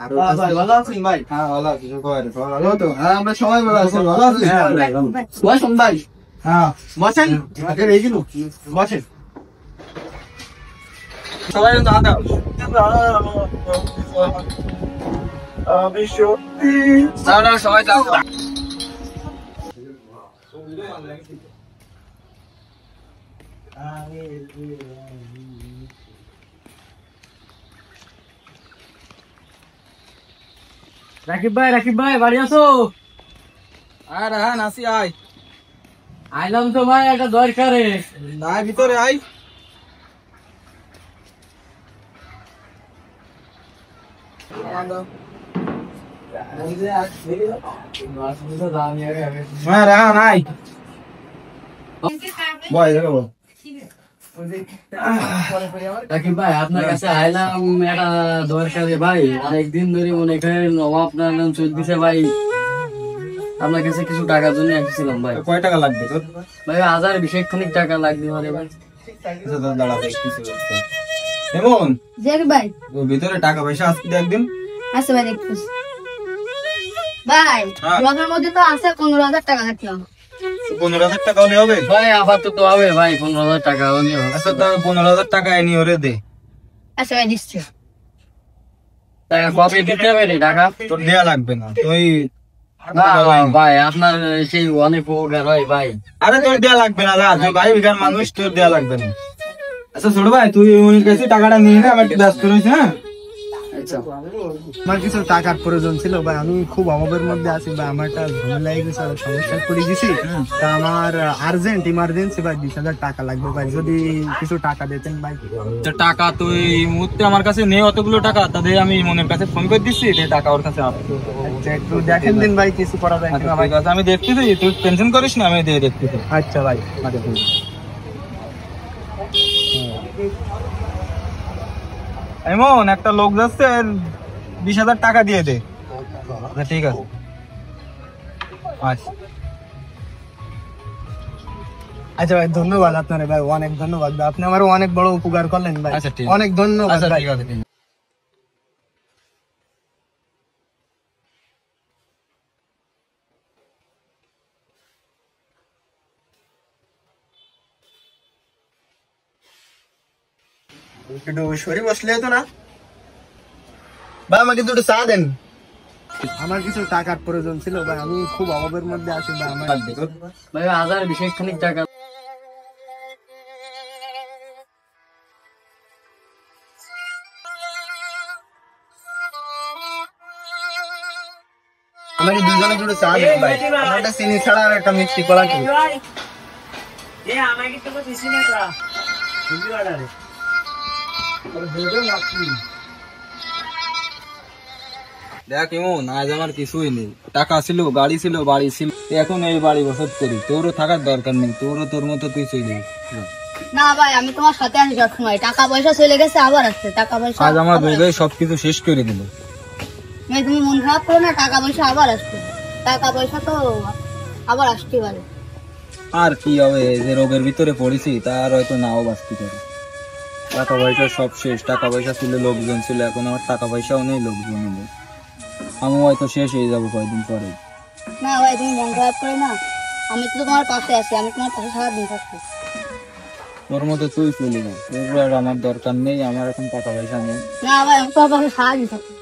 ভাই ভালো আছেন ভাই? হ্যাঁ ভালো আছি, ভালো তো? হ্যাঁ আমরা সবাই ভালো আছি, ভালো আছি। বসেন ভাই। হ্যাঁ বসেন। বসেন। সবাই দাদা আমি সত্যি সবাই দাদা রাকিব ভাই বাড়ি আছো? আর হ্যাঁ নাসি আয় আইলাম তো ভাই একটা দরকারে। না ভিতরে আয়। হ্যাঁ রাহা নাই বয় দেখো। রাকিব ভাই আপনার কাছে আইলাম একটা দরকারে ভাই, অনেকদিন ধরে মনে করেন অভাব নানান চলতেছে ভাই। আপনার কাছে কিছু টাকার জন্য আসছিলাম ভাই। কয় টাকা লাগবে তোর? ভাই 1000 খানিক টাকা লাগবে মানে ভাই। দাঁড়া দেখতেছি এমন ভাই ওর ভিতরে টাকা পয়সা আসতে একদিন আচ্ছা ভাই দেখতেছি ভাই। হ্যাঁ। ব্লগের মধ্যে তো আছে 15,000 টাকা রাখলাম। 15,000 টাকা হলে হবে? ভাই আপাতত হবে ভাই, 15,000 টাকা হলে হবে। আচ্ছা তাহলে 15,000 টাকা এনে ওরে দে। আচ্ছা ভাই দিচ্ছি। টাকা কবে দিতে হবে রে টাকা? তোর দেয়া লাগবে না তুই। না ভাই আপনার সেই অনেক উপকার হয় ভাই। আরে তোর দেয়া লাগবে না, তুই ভাই বিঘার মানুষ, তোর দেয়া লাগবে না। আচ্ছা ছোট ভাই তুই উনি কাছে টাকাটা নিয়ে নে, আমার একটু ব্যস্ত রয়েছে। হ্যাঁ আচ্ছা আমার কিছু টাকার প্রয়োজন ছিল ভাই, আমি খুব অভাবের মধ্যে আছি ভাই, আমার একটা ঝামেলা হয়ে গেছে, সমস্যায় পড়ে গেছি। তা আমার আর্জেন্ট ইমার্জেন্সি ভাই 20,000 টাকা লাগবে ভাই, যদি কিছু টাকা দিতেন ভাই। টাকা তুই এই মুহূর্তে আমার কাছে নেই অতগুলো টাকা, তাদের আমি মনের কাছে ফোন করে দিচ্ছি, টাকা ওর কাছে আছে। আচ্ছা একটু দেখেন দিন ভাই, কিছু করা যায় কিনা ভাই। ঠিক আছে আমি দেখতেছি, তুই টেনশন করিস না, আমি দিয়ে দেখতেছি। আচ্ছা ভাই এমন একটা লোক যাচ্ছে, 20,000 টাকা দিয়ে দে। আচ্ছা ঠিক আছে আচ্ছা। আচ্ছা ভাই ধন্যবাদ আপনার ভাই, অনেক ধন্যবাদ ভাই, আপনি আমার অনেক বড় উপকার করলেন ভাই। আচ্ছা, ঠিক আছে। অনেক ধন্যবাদ আচ্ছা ভাই। ঠিক আছে ঠিক আছে। একটু সরি বসলে তো না ভাই, আমাকে দুটো চা দেন। আমার কিছু টাকার প্রয়োজন ছিল ভাই, আমি খুব অভাবের মধ্যে আছি ভাই। আমার ভাই 1000 খানিক টাকা। আমাকে দুজনে দুটো চা দেন ভাই, আমার একটা চিনি ছাড়া আর একটা মিষ্টি কলা কি। দেখ এমন আজ আমার কিছুই নেই, টাকা ছিল, গাড়ি ছিল, বাড়ি ছিল, এখন এই বাড়ি বসত করি। তোরও থাকার দরকার নেই, তোরও তোর মতো তুই চলে না ভাই আমি তোমার সাথে আছি সবসময়। টাকা পয়সা চলে গেছে, আবার আসছে টাকা পয়সা। আজ আমার আবার বউকে সবকিছু শেষ করে দিল। আসছে। ভাই তুমি মন খারাপ করো না, টাকা পয়সা আবার আসছে। টাকা পয়সা তো আবার আসতে পারে। আর কি হবে, যে রোগের ভিতরে পড়েছি তার হয়তো নাও বাঁচতে পারে। টাকা পয়সা সব শেষ, টাকা পয়সা ছিল, লোকজন ছিল, এখন আমার টাকা পয়সাও নেই, লোকজন নেই, আমি হয়তো শেষ হয়ে যাবো কয়েকদিন পরে। না ভাই তুমি মন খারাপ করো না, আমি তো তোমার পাশে আছি, আমি তোমার পাশে সারাদিন থাকবো। তোর মতো তুই চলে না, তোর আর আমার দরকার নেই, আমার এখন টাকা পয়সা নেই। না ভাই আমি তোমার পাশে সারাদিন থাকবো।